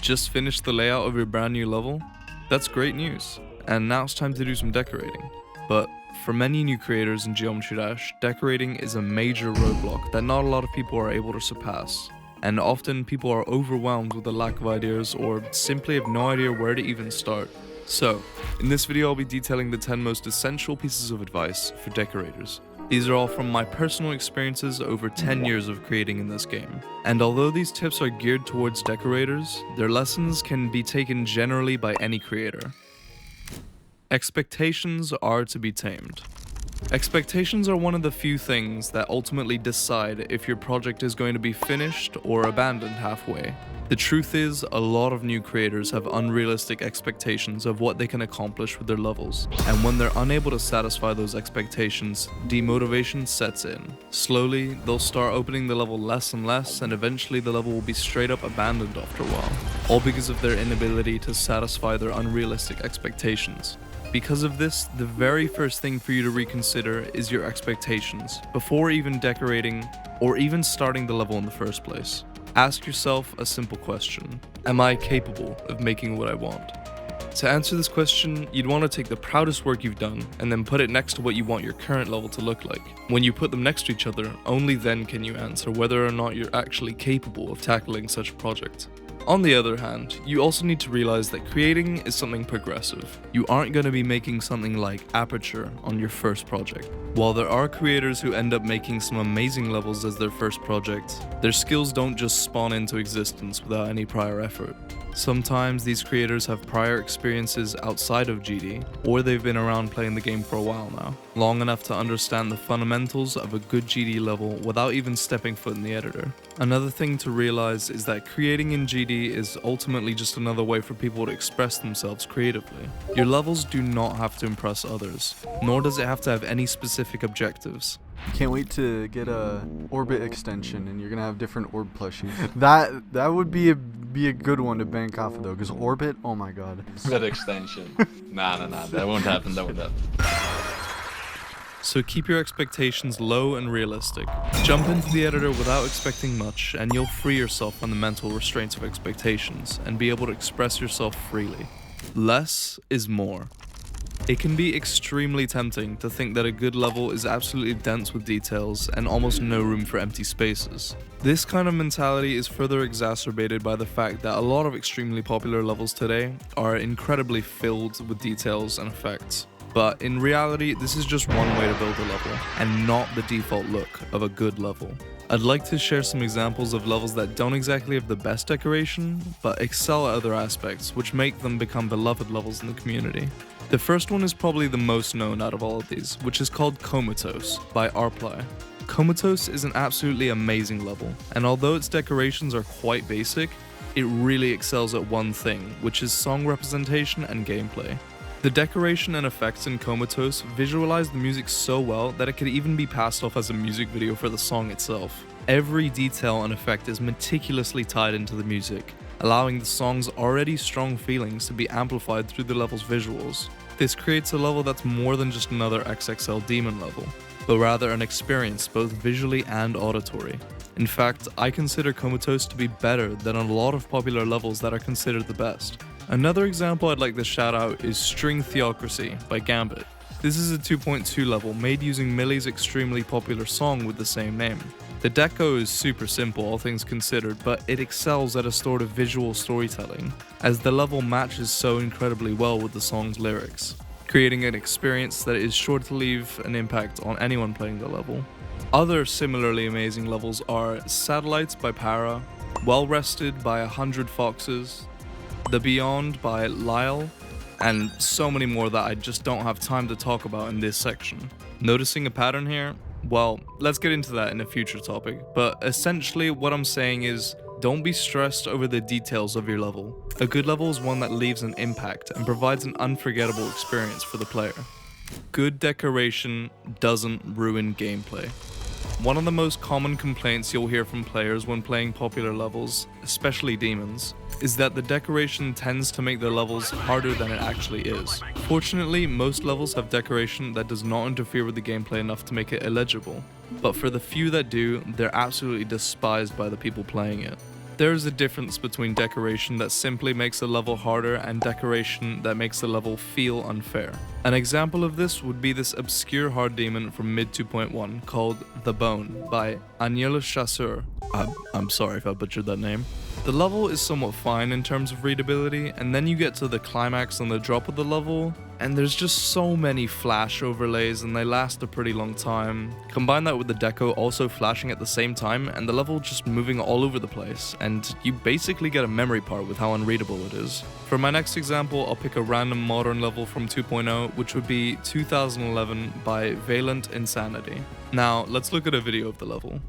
Just finished the layout of your brand new level? That's great news, and now it's time to do some decorating. But for many new creators in Geometry Dash, decorating is a major roadblock that not a lot of people are able to surpass. And often people are overwhelmed with the lack of ideas or simply have no idea where to even start. So, in this video I'll be detailing the 10 most essential pieces of advice for decorators. These are all from my personal experiences over 10 years of creating in this game. And although these tips are geared towards decorators, their lessons can be taken generally by any creator. Expectations are to be tamed. Expectations are one of the few things that ultimately decide if your project is going to be finished or abandoned halfway. The truth is, a lot of new creators have unrealistic expectations of what they can accomplish with their levels, and when they're unable to satisfy those expectations, demotivation sets in. Slowly, they'll start opening the level less and less, and eventually the level will be straight up abandoned after a while, all because of their inability to satisfy their unrealistic expectations. Because of this, the very first thing for you to reconsider is your expectations, before even decorating or even starting the level in the first place. Ask yourself a simple question: am I capable of making what I want? To answer this question, you'd want to take the proudest work you've done and then put it next to what you want your current level to look like. When you put them next to each other, only then can you answer whether or not you're actually capable of tackling such a project. On the other hand, you also need to realize that creating is something progressive. You aren't going to be making something like Aperture on your first project. While there are creators who end up making some amazing levels as their first project, their skills don't just spawn into existence without any prior effort. Sometimes these creators have prior experiences outside of GD, or they've been around playing the game for a while now, long enough to understand the fundamentals of a good GD level without even stepping foot in the editor. Another thing to realize is that creating in GD is ultimately just another way for people to express themselves creatively. Your levels do not have to impress others, nor does it have to have any specific objectives. Can't wait to get a orbit extension, and you're gonna have different orb plushies. That would be a good one to bank off of though, because orbit, oh my god. That extension. Nah, that won't happen. So keep your expectations low and realistic. Jump into the editor without expecting much, and you'll free yourself from the mental restraints of expectations and be able to express yourself freely. Less is more. It can be extremely tempting to think that a good level is absolutely dense with details and almost no room for empty spaces. This kind of mentality is further exacerbated by the fact that a lot of extremely popular levels today are incredibly filled with details and effects. But in reality, this is just one way to build a level, and not the default look of a good level. I'd like to share some examples of levels that don't exactly have the best decoration, but excel at other aspects, which make them become beloved levels in the community. The first one is probably the most known out of all of these, which is called Comatose by Arply. Comatose is an absolutely amazing level, and although its decorations are quite basic, it really excels at one thing, which is song representation and gameplay. The decoration and effects in Comatose visualize the music so well that it could even be passed off as a music video for the song itself. Every detail and effect is meticulously tied into the music, allowing the song's already strong feelings to be amplified through the level's visuals. This creates a level that's more than just another XXL demon level, but rather an experience both visually and auditory. In fact, I consider Comatose to be better than a lot of popular levels that are considered the best. Another example I'd like to shout out is String Theocracy by Gambit. This is a 2.2 level made using Millie's extremely popular song with the same name. The deco is super simple, all things considered, but it excels at a sort of visual storytelling, as the level matches so incredibly well with the song's lyrics, creating an experience that is sure to leave an impact on anyone playing the level. Other similarly amazing levels are Satellites by Para, Well Rested by 100 Foxes, The Beyond by Lyle, and so many more that I just don't have time to talk about in this section. Noticing a pattern here? Well, let's get into that in a future topic, but essentially what I'm saying is, don't be stressed over the details of your level. A good level is one that leaves an impact and provides an unforgettable experience for the player. Good decoration doesn't ruin gameplay. One of the most common complaints you'll hear from players when playing popular levels, especially demons, is that the decoration tends to make their levels harder than it actually is. Fortunately, most levels have decoration that does not interfere with the gameplay enough to make it illegible, but for the few that do, they're absolutely despised by the people playing it. There is a difference between decoration that simply makes a level harder and decoration that makes the level feel unfair. An example of this would be this obscure hard demon from mid 2.1 called The Bone by Agnès Chasseur. I'm sorry if I butchered that name. The level is somewhat fine in terms of readability, and then you get to the climax and the drop of the level, and there's just so many flash overlays and they last a pretty long time. Combine that with the deco also flashing at the same time and the level just moving all over the place, and you basically get a memory part with how unreadable it is. For my next example, I'll pick a random modern level from 2.0, which would be 2011 by Valent Insanity. Now, let's look at a video of the level.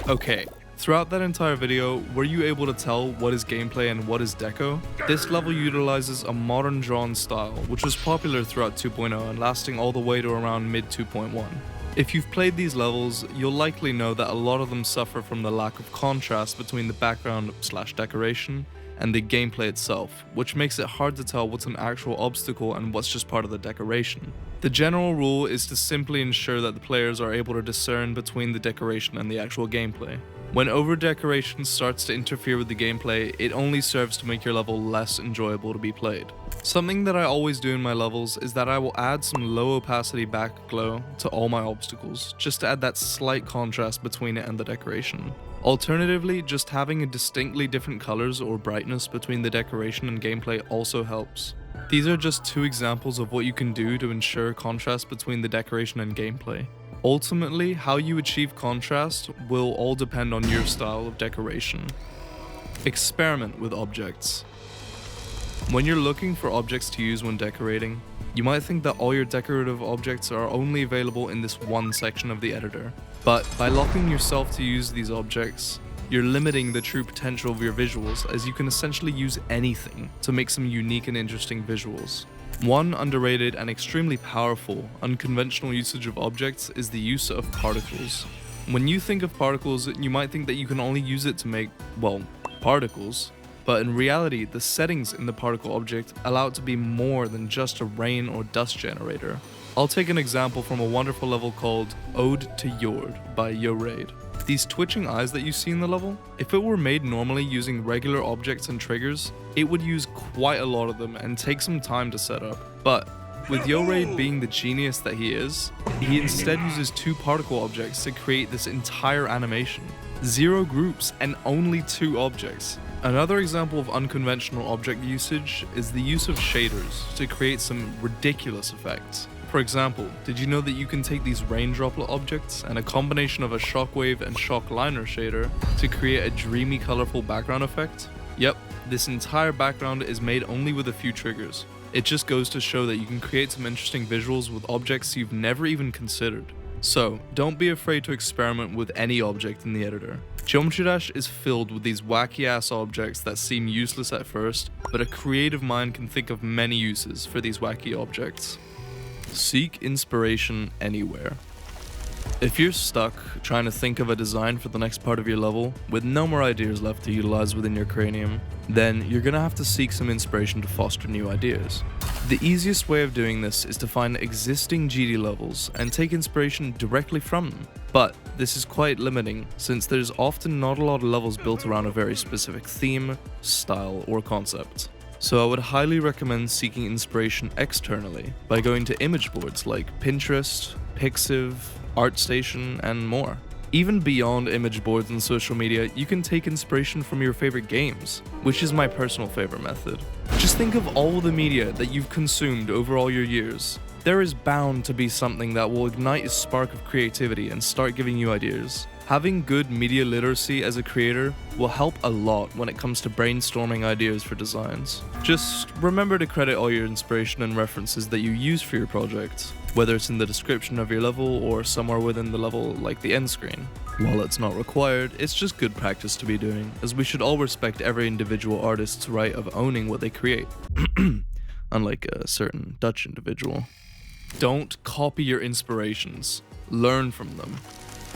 Okay, throughout that entire video, were you able to tell what is gameplay and what is deco? This level utilizes a modern drawn style, which was popular throughout 2.0 and lasting all the way to around mid 2.1. If you've played these levels, you'll likely know that a lot of them suffer from the lack of contrast between the background/decoration and the gameplay itself, which makes it hard to tell what's an actual obstacle and what's just part of the decoration. The general rule is to simply ensure that the players are able to discern between the decoration and the actual gameplay. When over-decoration starts to interfere with the gameplay, it only serves to make your level less enjoyable to be played. Something that I always do in my levels is that I will add some low opacity backglow to all my obstacles, just to add that slight contrast between it and the decoration. Alternatively, just having a distinctly different colors or brightness between the decoration and gameplay also helps. These are just two examples of what you can do to ensure contrast between the decoration and gameplay. Ultimately, how you achieve contrast will all depend on your style of decoration. Experiment with objects. When you're looking for objects to use when decorating, you might think that all your decorative objects are only available in this one section of the editor. But by locking yourself to use these objects, you're limiting the true potential of your visuals, as you can essentially use anything to make some unique and interesting visuals. One underrated and extremely powerful, unconventional usage of objects is the use of particles. When you think of particles, you might think that you can only use it to make, well, particles. But in reality, the settings in the particle object allow it to be more than just a rain or dust generator. I'll take an example from a wonderful level called Ode to Jord by Yoraid. These twitching eyes that you see in the level, if it were made normally using regular objects and triggers, it would use quite a lot of them and take some time to set up. But with Yoraid being the genius that he is, he instead uses two particle objects to create this entire animation. 0 groups and only 2 objects. Another example of unconventional object usage is the use of shaders to create some ridiculous effects. For example, did you know that you can take these rain droplet objects and a combination of a shockwave and shock liner shader to create a dreamy colorful background effect? Yep, this entire background is made only with a few triggers. It just goes to show that you can create some interesting visuals with objects you've never even considered. So, don't be afraid to experiment with any object in the editor. Geometry Dash is filled with these wacky ass objects that seem useless at first, but a creative mind can think of many uses for these wacky objects. Seek inspiration anywhere. If you're stuck trying to think of a design for the next part of your level, with no more ideas left to utilize within your cranium, then you're gonna have to seek some inspiration to foster new ideas. The easiest way of doing this is to find existing GD levels and take inspiration directly from them. But this is quite limiting, since there's often not a lot of levels built around a very specific theme, style, or concept. So I would highly recommend seeking inspiration externally by going to image boards like Pinterest, Pixiv, ArtStation, and more. Even beyond image boards and social media, you can take inspiration from your favorite games, which is my personal favorite method. Just think of all the media that you've consumed over all your years. There is bound to be something that will ignite a spark of creativity and start giving you ideas. Having good media literacy as a creator will help a lot when it comes to brainstorming ideas for designs. Just remember to credit all your inspiration and references that you use for your project, whether it's in the description of your level or somewhere within the level like the end screen. While it's not required, it's just good practice to be doing, as we should all respect every individual artist's right of owning what they create. Unlike a certain Dutch individual. Don't copy your inspirations. Learn from them.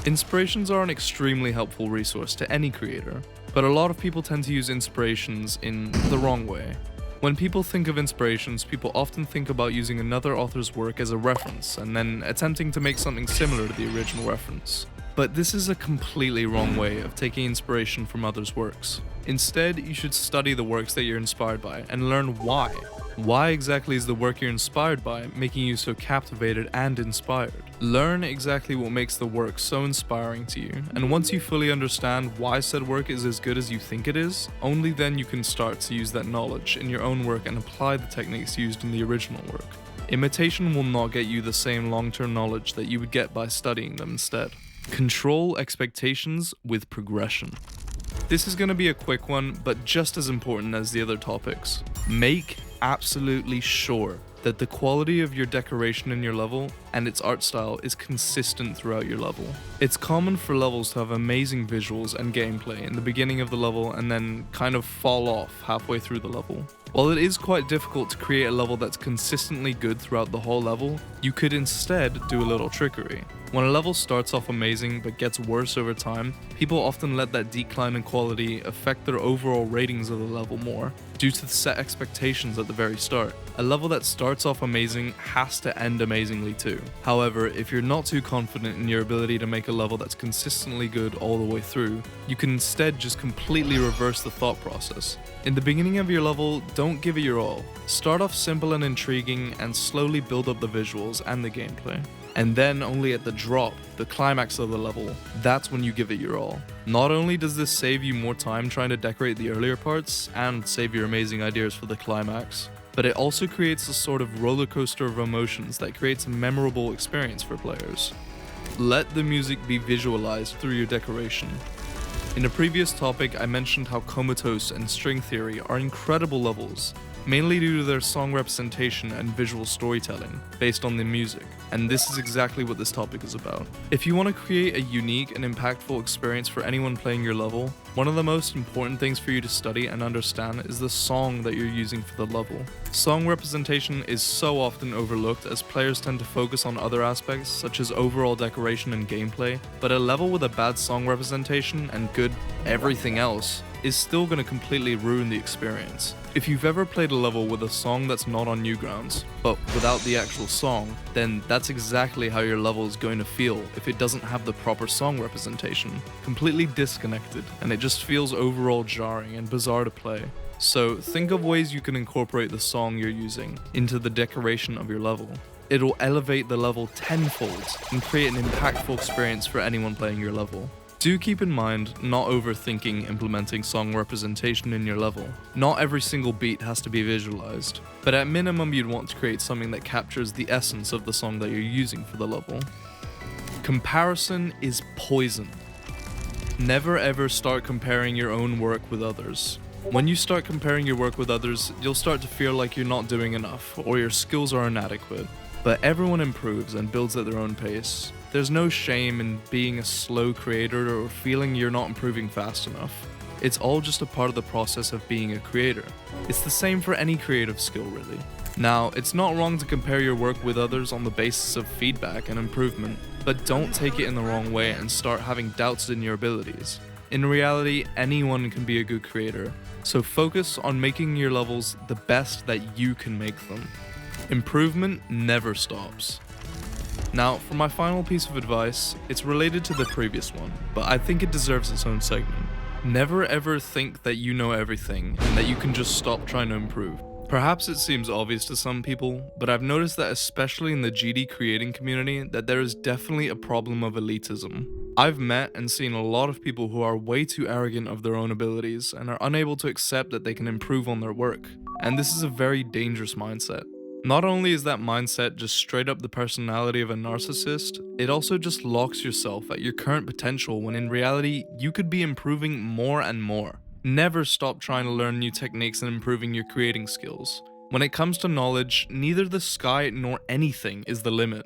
Inspirations are an extremely helpful resource to any creator, but a lot of people tend to use inspirations in the wrong way. When people think of inspirations, people often think about using another author's work as a reference and then attempting to make something similar to the original reference. But this is a completely wrong way of taking inspiration from others' works. Instead, you should study the works that you're inspired by and learn why. Why exactly is the work you're inspired by making you so captivated and inspired? Learn exactly what makes the work so inspiring to you, and once you fully understand why said work is as good as you think it is, only then you can start to use that knowledge in your own work and apply the techniques used in the original work. Imitation will not get you the same long-term knowledge that you would get by studying them instead. Control expectations with progression. This is going to be a quick one, but just as important as the other topics. Make absolutely sure that the quality of your decoration in your level and its art style is consistent throughout your level. It's common for levels to have amazing visuals and gameplay in the beginning of the level and then kind of fall off halfway through the level. While it is quite difficult to create a level that's consistently good throughout the whole level, you could instead do a little trickery. When a level starts off amazing but gets worse over time, people often let that decline in quality affect their overall ratings of the level more, due to the set expectations at the very start. A level that starts off amazing has to end amazingly too. However, if you're not too confident in your ability to make a level that's consistently good all the way through, you can instead just completely reverse the thought process. In the beginning of your level, don't give it your all. Start off simple and intriguing and slowly build up the visuals and the gameplay. And then only at the drop, the climax of the level, that's when you give it your all. Not only does this save you more time trying to decorate the earlier parts and save your amazing ideas for the climax, but it also creates a sort of roller coaster of emotions that creates a memorable experience for players. Let the music be visualized through your decoration. In a previous topic, I mentioned how Comatose and String Theory are incredible levels, mainly due to their song representation and visual storytelling based on the music, and this is exactly what this topic is about. If you want to create a unique and impactful experience for anyone playing your level, one of the most important things for you to study and understand is the song that you're using for the level. Song representation is so often overlooked as players tend to focus on other aspects such as overall decoration and gameplay, but a level with a bad song representation and good everything else is still going to completely ruin the experience. If you've ever played a level with a song that's not on Newgrounds, but without the actual song, then that's exactly how your level is going to feel if it doesn't have the proper song representation. Completely disconnected, and it just feels overall jarring and bizarre to play. So think of ways you can incorporate the song you're using into the decoration of your level. It'll elevate the level tenfold and create an impactful experience for anyone playing your level. Do keep in mind not overthinking implementing song representation in your level. Not every single beat has to be visualized, but at minimum you'd want to create something that captures the essence of the song that you're using for the level. Comparison is poison. Never ever start comparing your own work with others. When you start comparing your work with others, you'll start to feel like you're not doing enough or your skills are inadequate. But everyone improves and builds at their own pace. There's no shame in being a slow creator or feeling you're not improving fast enough. It's all just a part of the process of being a creator. It's the same for any creative skill, really. Now, it's not wrong to compare your work with others on the basis of feedback and improvement, but don't take it in the wrong way and start having doubts in your abilities. In reality, anyone can be a good creator, so focus on making your levels the best that you can make them. Improvement never stops. Now, for my final piece of advice, it's related to the previous one, but I think it deserves its own segment. Never ever think that you know everything and that you can just stop trying to improve. Perhaps it seems obvious to some people, but I've noticed that especially in the GD creating community, that there is definitely a problem of elitism. I've met and seen a lot of people who are way too arrogant of their own abilities and are unable to accept that they can improve on their work. And this is a very dangerous mindset. Not only is that mindset just straight up the personality of a narcissist, it also just locks yourself at your current potential when in reality, you could be improving more and more. Never stop trying to learn new techniques and improving your creating skills. When it comes to knowledge, neither the sky nor anything is the limit.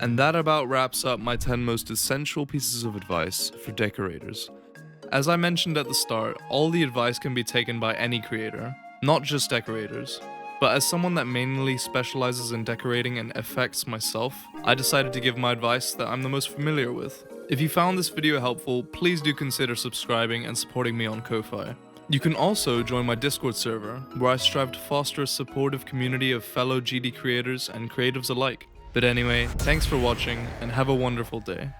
And that about wraps up my 10 most essential pieces of advice for decorators. As I mentioned at the start, all the advice can be taken by any creator, not just decorators. But as someone that mainly specializes in decorating and effects myself, I decided to give my advice that I'm the most familiar with. If you found this video helpful, please do consider subscribing and supporting me on Ko-Fi. You can also join my Discord server, where I strive to foster a supportive community of fellow GD creators and creatives alike. But anyway, thanks for watching and have a wonderful day.